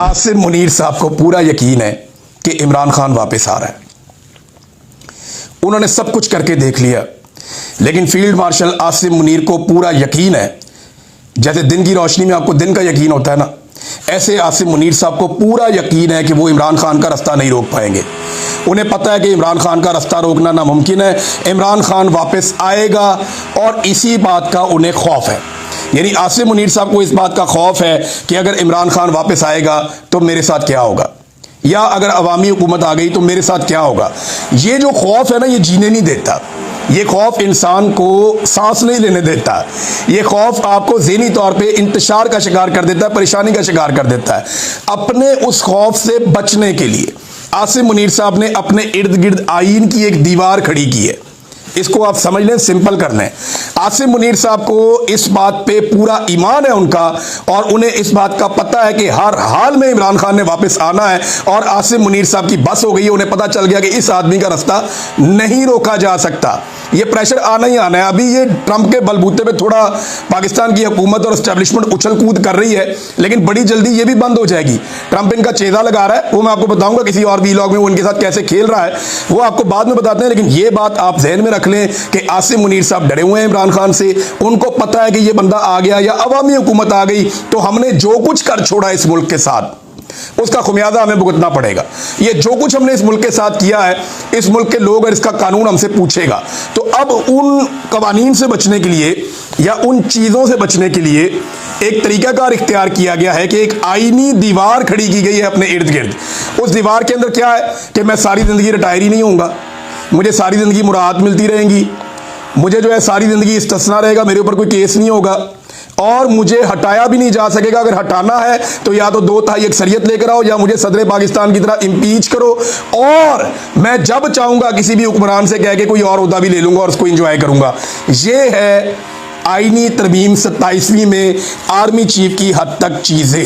आसिम मुनीर साहब को पूरा यकीन है कि इमरान खान वापस आ रहा है। उन्होंने सब कुछ करके देख लिया, लेकिन फील्ड मार्शल आसिम मुनीर को पूरा यकीन है, जैसे दिन की रोशनी में आपको दिन का यकीन होता है ना, ऐसे आसिम मुनीर साहब को पूरा यकीन है कि वो इमरान खान का रास्ता नहीं रोक पाएंगे। उन्हें पता है कि इमरान खान का रास्ता रोकना नामुमकिन है। इमरान खान वापस आएगा और इसी बात का उन्हें खौफ है। यानी आसिम मुनीर साहब को इस बात का खौफ है कि अगर इमरान खान वापस आएगा तो मेरे साथ क्या होगा, या अगर अवामी हुकूमत आ गई तो मेरे साथ क्या होगा। ये जो खौफ है ना, ये जीने नहीं देता। ये खौफ इंसान को सांस नहीं लेने देता। ये खौफ आपको ज़हनी तौर पे इंतशार का शिकार कर देता है, परेशानी का शिकार कर देता है। अपने उस खौफ से बचने के लिए आसिम मुनीर साहब ने अपने इर्द गिर्द आईन की एक दीवार खड़ी की है। इसको आप समझ लें, सिंपल कर लें। आसिम मुनीर साहब को इस बात पे पूरा ईमान है उनका, और उन्हें इस बात का पता है कि हर हाल में इमरान खान ने वापस आना है, और आसिम मुनीर साहब की बस हो गई है। उन्हें पता चल गया कि इस आदमी का रास्ता नहीं रोका जा सकता। ये प्रेशर आना ही आना है। अभी ये ट्रंप के बलबूते पे थोड़ा पाकिस्तान की हुकूमत और एस्टेब्लिशमेंट उछल कूद कर रही है, लेकिन बड़ी जल्दी ये भी बंद हो जाएगी। ट्रंप इनका चेजा लगा रहा है, वो मैं आपको बताऊंगा किसी और वीलॉग में वो उनके साथ कैसे खेल रहा है, वो आपको बाद में बताते हैं। लेकिन ये बात आप जहन में रख लें कि आसिम मुनीर साहब डरे हुए हैं इमरान खान से। उनको पता है कि ये बंदा आ गया या अवामी हुकूमत आ गई तो हमने जो कुछ कर छोड़ा इस मुल्क के साथ, उसका खुमियाजा हमें भुगतना पड़ेगा। ये जो कुछ हमने इस मुल्क के साथ किया है, इस मुल्क के लोग और इसका कानून हमसे पूछेगा। तो अब उन कवानीन से बचने के लिए या उन चीज़ों से बचने के लिए एक तरीकाकार इख्तियार किया गया है कि एक आईनी दीवार खड़ी की गई है अपने इर्द गिर्द। उस दीवार के अंदर क्या है कि मैं सारी ज़िंदगी रिटायर ही नहीं होऊंगा, मुझे सारी ज़िंदगी मुराहत मिलती रहेंगी, मुझे जो है सारी ज़िंदगी इस्तिस्ना रहेगा, मेरे ऊपर कोई केस नहीं होगा, और मुझे हटाया भी नहीं जा सकेगा। अगर हटाना है तो या तो 2/3 अक्सरियत लेकर आओ, या मुझे सदर पाकिस्तान की तरह इम्पीच करो, और मैं जब चाहूंगा किसी भी हुक्मरान से कह के कोई और ओहदा भी ले लूंगा और उसको इंजॉय करूंगा। ये है आईनी तरमीम 27वीं में आर्मी चीफ की हद तक चीजें।